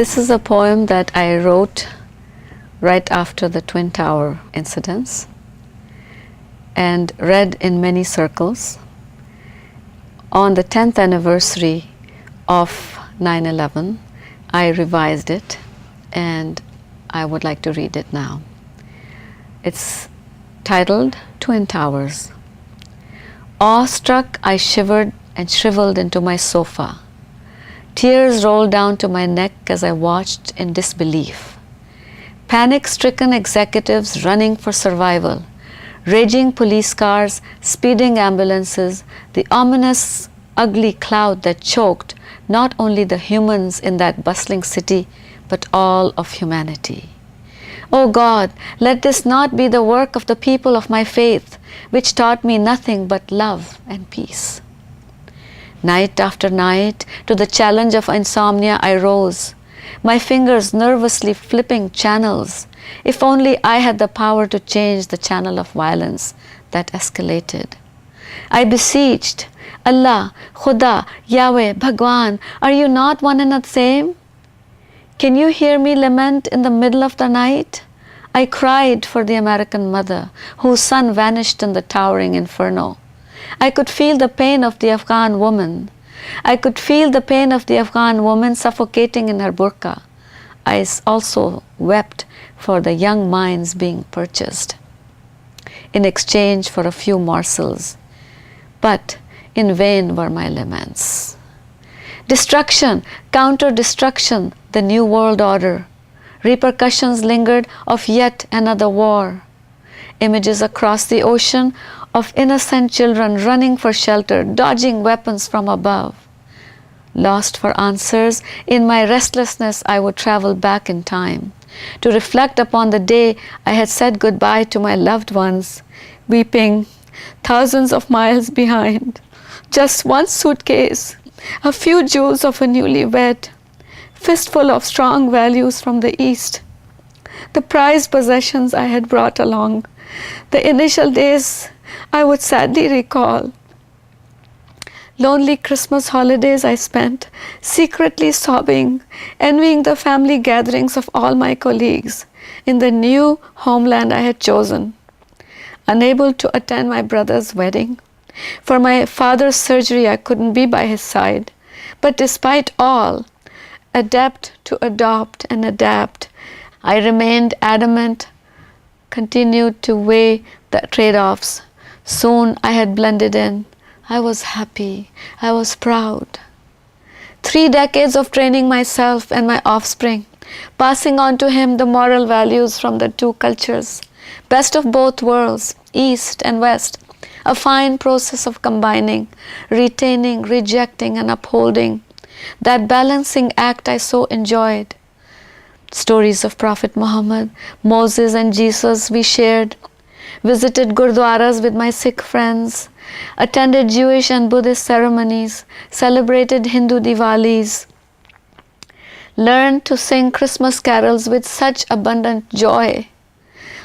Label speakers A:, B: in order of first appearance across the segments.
A: This is a poem that I wrote right after the Twin Tower incidents and read in many circles on the 10th anniversary of 9/11. I revised it and I would like to read it now. It's titled Twin Towers. Awestruck, I shivered and shriveled into my sofa. Tears rolled down to my neck as I watched in disbelief. Panic-stricken executives running for survival, raging police cars, speeding ambulances, the ominous, ugly cloud that choked not only the humans in that bustling city, but all of humanity. O God, let this not be the work of the people of my faith, which taught me nothing but love and peace. Night after night, to the challenge of insomnia I rose, my fingers nervously flipping channels. If only I had the power to change the channel of violence that escalated. I beseeched, Allah, Khuda, Yahweh, Bhagwan, are you not one and the same? Can you hear me lament in the middle of the night? I cried for the American mother whose son vanished in the towering inferno. I could feel the pain of the Afghan woman. I could feel the pain of the Afghan woman suffocating in her burqa. I also wept for the young minds being purchased in exchange for a few morsels. But in vain were my laments. Destruction, counter-destruction, the new world order. Repercussions lingered of yet another war. Images across the ocean of innocent children running for shelter, dodging weapons from above. Lost for answers, in my restlessness I would travel back in time to reflect upon the day I had said goodbye to my loved ones, weeping thousands of miles behind. Just one suitcase, a few jewels of a newlywed, fistful of strong values from the East, the prized possessions I had brought along. The initial days I would sadly recall. Lonely Christmas holidays I spent, secretly sobbing, envying the family gatherings of all my colleagues in the new homeland I had chosen. Unable to attend my brother's wedding. For my father's surgery I couldn't be by his side. But despite all, adept to adopt and adapt, I remained adamant, continued to weigh the trade-offs. Soon I had blended in. I was happy. I was proud. 3 decades of training myself and my offspring, passing on to him the moral values from the two cultures, best of both worlds, East and West, a fine process of combining, retaining, rejecting, and upholding. That balancing act I so enjoyed. Stories of Prophet Muhammad, Moses and Jesus we shared, visited gurdwaras with my Sikh friends, attended Jewish and Buddhist ceremonies, celebrated Hindu Diwalis, learned to sing Christmas carols with such abundant joy.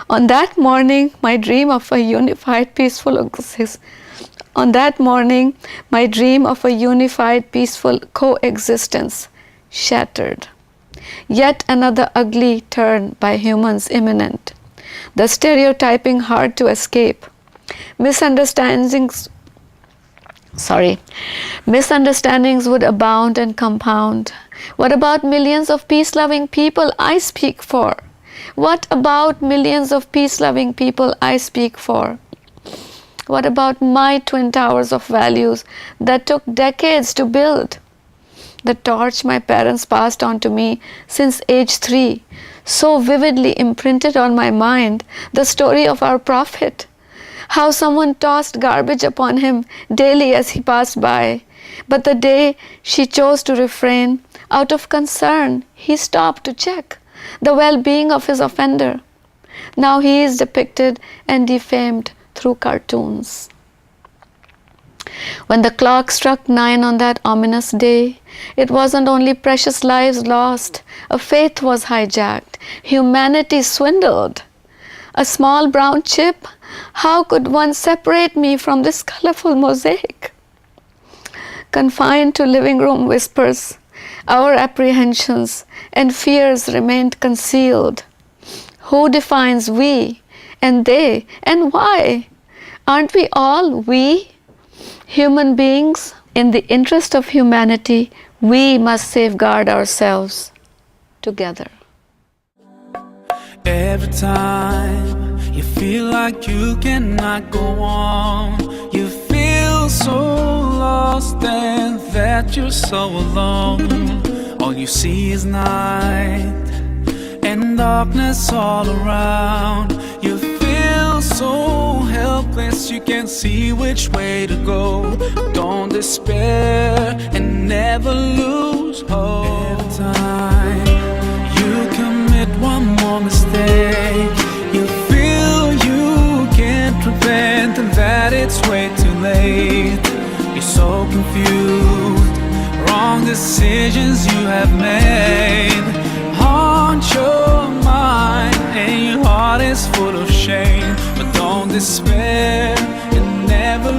A: On that morning, my dream of a unified, peaceful coexistence shattered. Yet another ugly turn by humans imminent. The stereotyping hard to escape. Misunderstandings would abound and compound. What about millions of peace-loving people I speak for? What about millions of peace-loving people I speak for? What about my twin towers of values that took decades to build? The torch my parents passed on to me since age 3, so vividly imprinted on my mind the story of our Prophet, how someone tossed garbage upon him daily as he passed by. But the day she chose to refrain, out of concern, he stopped to check the well-being of his offender. Now he is depicted and defamed through cartoons. When the clock struck 9 on that ominous day, it wasn't only precious lives lost, a faith was hijacked, humanity swindled. A small brown chip, how could one separate me from this colorful mosaic? Confined to living room whispers, our apprehensions and fears remained concealed. Who defines we and they and why? Aren't we all we, human beings? In the interest of humanity, we must safeguard ourselves together.
B: Every time you feel like you cannot go on, you feel so lost and that you're so alone. All you see is night and darkness all around. You feel so helpless, you can't see which way to go. Don't despair and never lose hope. Every time you commit one more mistake, you feel you can't repent and that it's way too late. You're so confused, wrong decisions you have made haunt your mind and your heart is full of shame. But don't despair and never